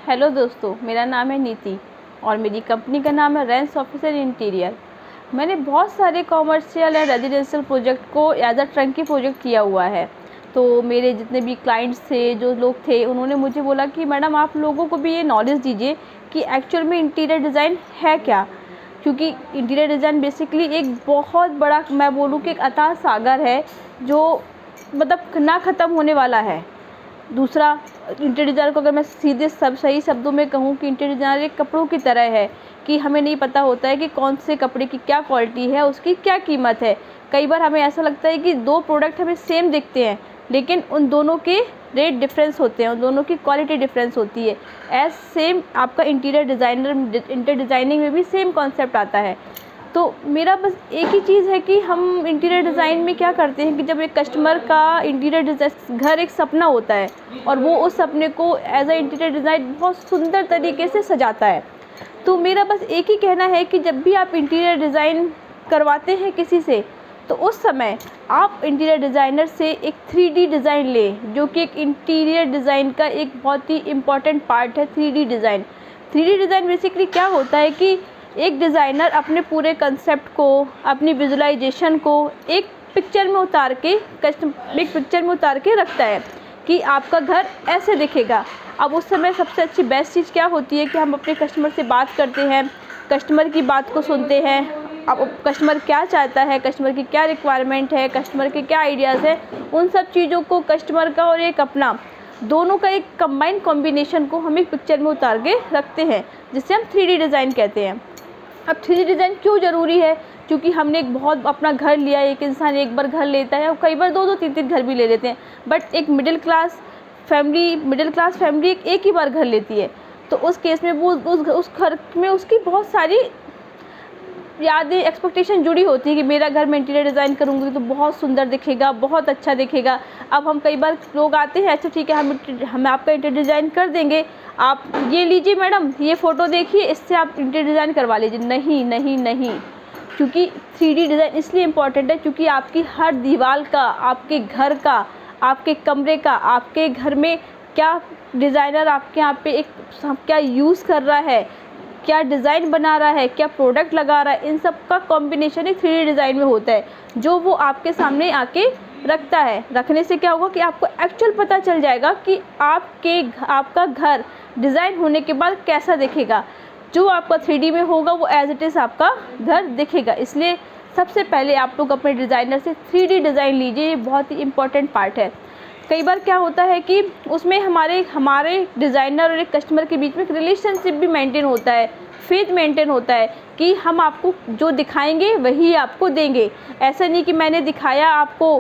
Hello दोस्तों, मेरा नाम है नीति और मेरी कंपनी का नाम है रेंस ऑफिसर इंटीरियर। मैंने बहुत सारे कॉमर्शियल एंड रेजिडेंशियल प्रोजेक्ट को एज अ टर्ंकी प्रोजेक्ट किया हुआ है। तो मेरे जितने भी क्लाइंट्स थे, जो लोग थे, उन्होंने मुझे बोला कि मैडम आप लोगों को भी ये नॉलेज दीजिए कि एक्चुअल में इंटीरियर डिज़ाइन है क्या। क्योंकि इंटीरियर डिज़ाइन बेसिकली एक बहुत बड़ा, मैं बोलूँ कि एक अथाह सागर है जो मतलब ना ख़त्म होने वाला है। दूसरा, इंटीरियर डिज़ाइनर को अगर मैं सीधे सही शब्दों में कहूँ कि इंटीरियर डिज़ाइनर एक कपड़ों की तरह है कि हमें नहीं पता होता है कि कौन से कपड़े की क्या क्वालिटी है, उसकी क्या कीमत है। कई बार हमें ऐसा लगता है कि दो प्रोडक्ट हमें सेम दिखते हैं, लेकिन उन दोनों के रेट डिफरेंस होते हैं, उन दोनों की क्वालिटी डिफरेंस होती है। एज सेम आपका इंटीरियर डिज़ाइनिंग में भी सेम कॉन्सेप्ट आता है। तो मेरा बस एक ही चीज़ है कि हम इंटीरियर डिज़ाइन में क्या करते हैं कि जब एक कस्टमर का इंटीरियर डिज़ाइन घर एक सपना होता है और वो उस सपने को एज अ इंटीरियर डिज़ाइन बहुत सुंदर तरीके से सजाता है। तो मेरा बस एक ही कहना है कि जब भी आप इंटीरियर डिज़ाइन करवाते हैं किसी से, तो उस समय आप इंटीरियर डिज़ाइनर से एक 3D डिज़ाइन लें, जो कि एक इंटीरियर डिज़ाइन का एक बहुत ही इम्पॉर्टेंट पार्ट है। 3D design 3D design basically क्या होता है कि एक डिज़ाइनर अपने पूरे कंसेप्ट को, अपनी विजुलाइजेशन को एक पिक्चर में उतार के रखता है कि आपका घर ऐसे दिखेगा। अब उस समय सबसे अच्छी बेस्ट चीज़ क्या होती है कि हम अपने कस्टमर से बात करते हैं, कस्टमर की बात को सुनते हैं। अब कस्टमर क्या चाहता है, कस्टमर की क्या रिक्वायरमेंट है, कस्टमर के क्या आइडियाज़ है, उन सब चीज़ों को कस्टमर का और एक अपना दोनों का एक कंबाइंड कॉम्बिनेशन को हम एक पिक्चर में उतार के रखते हैं, जिसे हम 3D डिज़ाइन कहते हैं। अब 3D डिज़ाइन क्यों ज़रूरी है? क्योंकि हमने एक बहुत अपना घर लिया है, एक इंसान एक बार घर लेता है और कई बार दो तीन तीन घर भी ले लेते हैं, बट एक मिडिल क्लास फैमिली एक ही बार घर लेती है। तो उस केस में वो उस घर में उसकी बहुत सारी यादें, एक्सपेक्टेशन जुड़ी होती है कि मेरा घर में इंटीरियर डिज़ाइन करूँगी तो बहुत सुंदर दिखेगा, बहुत अच्छा दिखेगा। अब हम कई बार लोग आते हैं, अच्छा ठीक है हम आपका इंटीरियर डिज़ाइन कर देंगे, आप ये लीजिए मैडम, ये फ़ोटो देखिए, इससे आप इंटीरियर डिज़ाइन करवा लीजिए। नहीं नहीं नहीं, क्योंकि 3D डिज़ाइन इसलिए इम्पॉर्टेंट है क्योंकि आपकी हर दीवार का, आपके घर का, आपके कमरे का, आपके घर में क्या डिज़ाइनर आपके यहाँ पे एक क्या यूज़ कर रहा है, क्या डिज़ाइन बना रहा है, क्या प्रोडक्ट लगा रहा है, इन सब का कॉम्बिनेशन एक 3D डिज़ाइन में होता है, जो वो आपके सामने आके रखता है। रखने से क्या होगा कि आपको एक्चुअल पता चल जाएगा कि आपका घर डिज़ाइन होने के बाद कैसा दिखेगा। जो आपका 3D में होगा वो एज इट इज़ आपका घर दिखेगा। इसलिए सबसे पहले आप लोग अपने डिज़ाइनर से 3D डिज़ाइन लीजिए, ये बहुत ही इम्पॉर्टेंट पार्ट है। कई बार क्या होता है कि उसमें हमारे डिज़ाइनर और एक कस्टमर के बीच में एक रिलेशनशिप भी मेंटेन होता है, फेथ मेंटेन होता है कि हम आपको जो दिखाएंगे वही आपको देंगे। ऐसा नहीं कि मैंने दिखाया आपको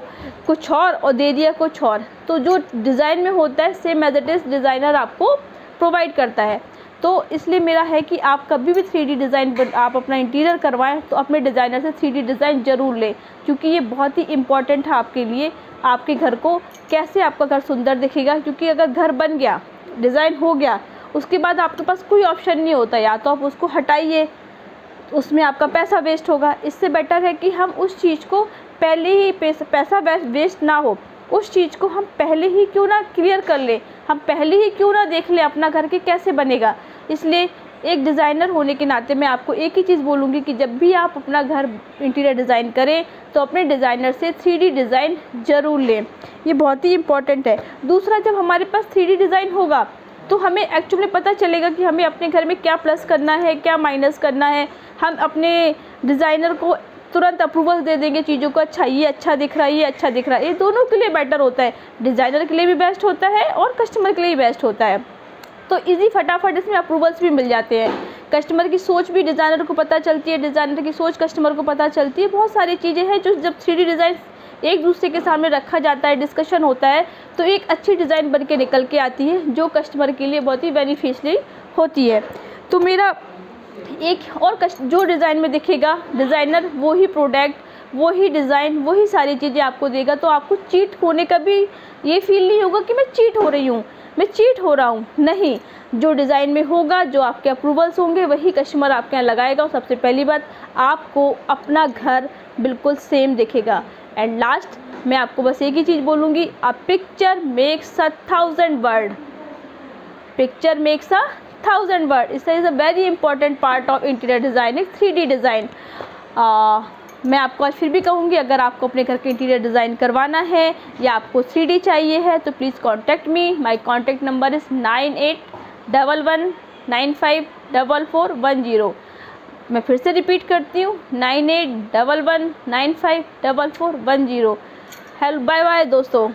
कुछ और दे दिया कुछ और। तो जो डिज़ाइन में होता है same as it is designer आपको प्रोवाइड करता है। तो इसलिए मेरा है कि आप कभी भी 3D डिज़ाइन आप अपना इंटीरियर करवाएं तो अपने डिज़ाइनर से 3D डिज़ाइन ज़रूर लें, क्योंकि ये बहुत ही इम्पॉर्टेंट है आपके लिए। आपके घर को कैसे आपका घर सुंदर दिखेगा, क्योंकि अगर घर बन गया, डिज़ाइन हो गया, उसके बाद आपके पास कोई ऑप्शन नहीं होता, या तो आप उसको हटाइए, उसमें आपका पैसा वेस्ट होगा। इससे बेटर है कि हम उस चीज़ को पहले ही पैसा वेस्ट ना हो, उस चीज़ को हम पहले ही क्यों ना क्लियर कर लें, हम पहले ही क्यों ना देख लें अपना घर के कैसे बनेगा। इसलिए एक डिज़ाइनर होने के नाते मैं आपको एक ही चीज़ बोलूँगी कि जब भी आप अपना घर इंटीरियर डिज़ाइन करें तो अपने डिज़ाइनर से 3D डिज़ाइन ज़रूर लें, ये बहुत ही इम्पॉर्टेंट है। दूसरा, जब हमारे पास 3D डिज़ाइन होगा तो हमें एक्चुअली पता चलेगा कि हमें अपने घर में क्या प्लस करना है, क्या माइनस करना है। हम अपने डिज़ाइनर को तुरंत अप्रूवल दे देंगे चीज़ों को, अच्छा ये अच्छा दिख रहा है, ये अच्छा दिख रहा है। ये दोनों के लिए बेटर होता है, डिज़ाइनर के लिए भी बेस्ट होता है और कस्टमर के लिए भी बेस्ट होता है। तो इजी फटाफट इसमें अप्रूवल्स भी मिल जाते हैं। कस्टमर की सोच भी डिज़ाइनर को पता चलती है, डिज़ाइनर की सोच कस्टमर को पता चलती है। बहुत सारी चीज़ें हैं जो जब 3D डिज़ाइन एक दूसरे के सामने रखा जाता है, डिस्कशन होता है, तो एक अच्छी डिज़ाइन बन के निकल के आती है, जो कस्टमर के लिए बहुत ही बेनिफिशियल होती है। तो मेरा एक और जो डिज़ाइन में दिखेगा डिज़ाइनर, वो ही प्रोडक्ट, वो ही डिज़ाइन, वही सारी चीज़ें आपको देगा। तो आपको चीट होने का भी ये फील नहीं होगा कि मैं चीट हो रही हूँ, मैं चीट हो रहा हूँ। नहीं, जो डिज़ाइन में होगा, जो आपके अप्रूवल्स होंगे, वही कस्टमर आपके यहाँ लगाएगा। और सबसे पहली बात, आपको अपना घर बिल्कुल सेम दिखेगा। एंड लास्ट, मैं आपको बस एक ही चीज़ बोलूँगी, a picture makes 1000 word. Picture makes a 1000 word. This is a very important part of interior designing, 3D design. मैं आपको आज फिर भी कहूँगी, अगर आपको अपने घर के इंटीरियर डिज़ाइन करवाना है या आपको 3D चाहिए है तो please contact me. My contact number is 9811954410। मैं फिर से रिपीट करती हूँ, 9811954410। हेल्प, बाय बाय दोस्तों।